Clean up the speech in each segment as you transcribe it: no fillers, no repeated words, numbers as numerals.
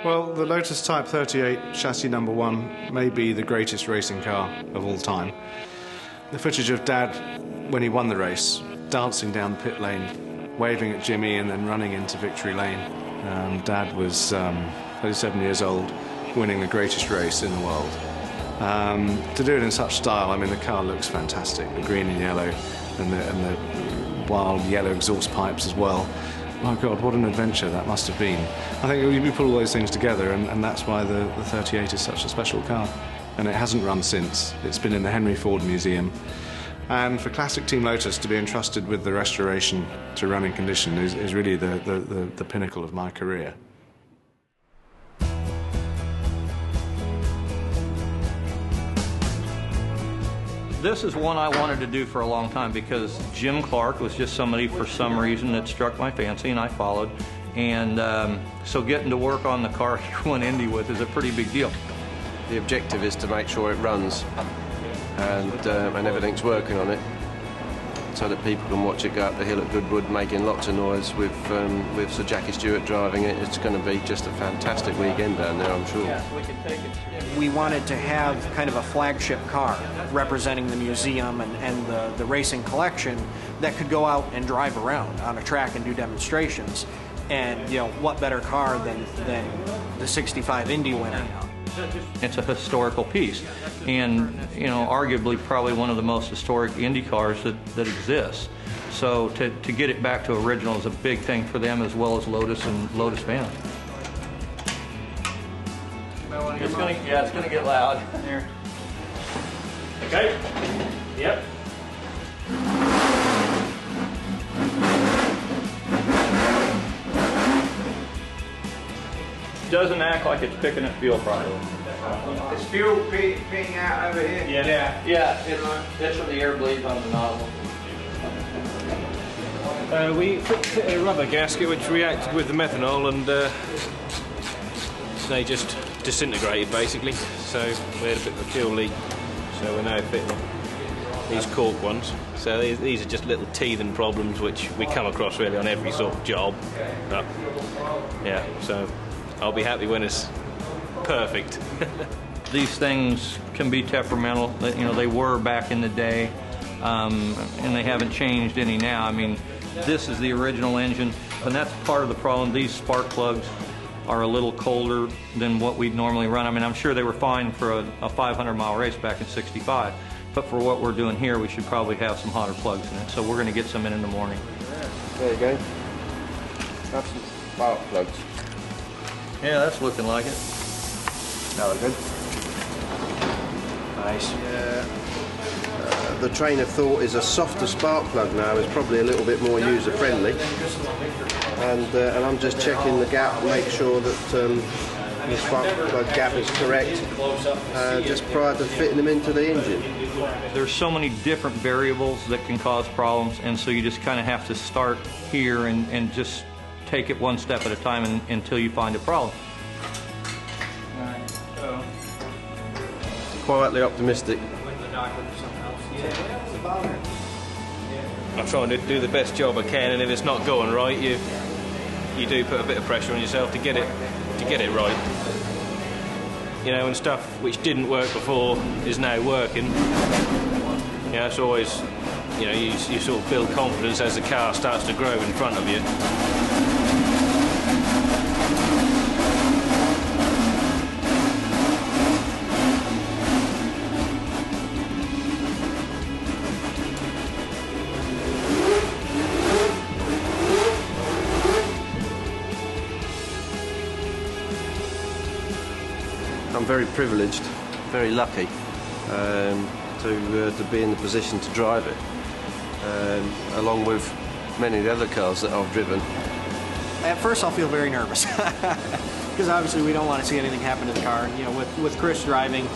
Well, the Lotus Type 38 chassis number 1 may be the greatest racing car of all time. The footage of Dad, when he won the race, dancing down the pit lane, waving at Jimmy and then running into victory lane. Dad was 37 years old, winning the greatest race in the world. To do it in such style, I mean, the car looks fantastic, the green and yellow and the wild yellow exhaust pipes as well. My God, what an adventure that must have been. I think we put all those things together, and that's why the 38 is such a special car. And it hasn't run since. It's been in the Henry Ford Museum. And for Classic Team Lotus to be entrusted with the restoration to running condition is really the pinnacle of my career. This is one I wanted to do for a long time because Jim Clark was just somebody, for some reason, that struck my fancy and I followed. And so getting to work on the car he won Indy with is a pretty big deal. The objective is to make sure it runs and everything's working on it, so that people can watch it go up the hill at Goodwood making lots of noise with Sir Jackie Stewart driving it. It's going to be just a fantastic weekend down there, I'm sure. Yeah, we can take it. We wanted to have kind of a flagship car representing the museum and the racing collection that could go out and drive around on a track and do demonstrations. And, you know, what better car than the '65 Indy winner? It's a historical piece, and, you know, arguably probably one of the most historic Indy cars that exists. So to get it back to original is a big thing for them, as well as Lotus and Lotus fans. It's gonna get loud. Here. Okay. Yep. Doesn't act like it's picking up fuel properly. Is fuel being out over here? Yeah. It's from the air bleeds on the nozzle. We fit a rubber gasket which reacted with the methanol, and they just disintegrated basically. So we had a bit of a fuel leak. So we're now fitting these cork ones. So these are just little teething problems which we come across really on every sort of job. But yeah, so I'll be happy when it's perfect. These things can be temperamental. You know, they were back in the day, and they haven't changed any now. I mean, this is the original engine, and that's part of the problem. These spark plugs are a little colder than what we'd normally run. I mean, I'm sure they were fine for a 500-mile race back in '65, but for what we're doing here, we should probably have some hotter plugs in it. So we're going to get some in the morning. There you go. Have some spark plugs. Yeah, that's looking like it. That look good. Nice. The train of thought is a softer spark plug now is probably a little bit more user friendly, and I'm just checking the gap, make sure that the spark plug gap is correct, just prior to fitting them into the engine. There's so many different variables that can cause problems, and so you just kind of have to start here and just take it one step at a time until you find a problem. Quietly optimistic. I try and do the best job I can, and if it's not going right, you do put a bit of pressure on yourself to get it right. You know, and stuff which didn't work before is now working. You know, it's always, you know, you sort of build confidence as the car starts to grow in front of you. I'm very privileged, very lucky to be in the position to drive it, along with many of the other cars that I've driven. At first I'll feel very nervous because obviously we don't want to see anything happen to the car. You know, with Chris driving,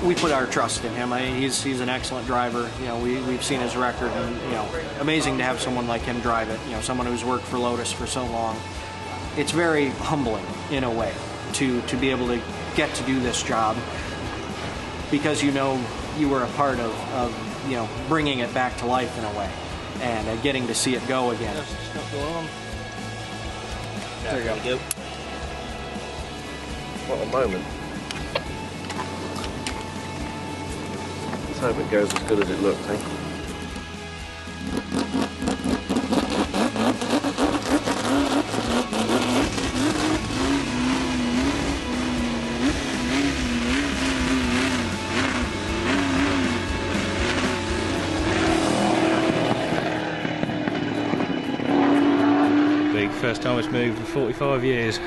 we put our trust in him. He's an excellent driver. You know, we've seen his record, and, you know, amazing to have someone like him drive it. You know, someone who's worked for Lotus for so long. It's very humbling in a way to be able to get to do this job, because you know you were a part of you know, bringing it back to life in a way, and getting to see it go again. There you go. What a moment. Let's hope it goes as good as it looked, eh? First time it's moved for 45 years.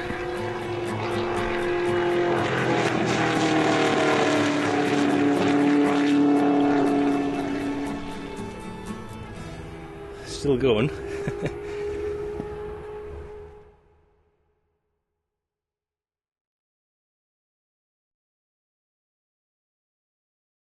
Still going.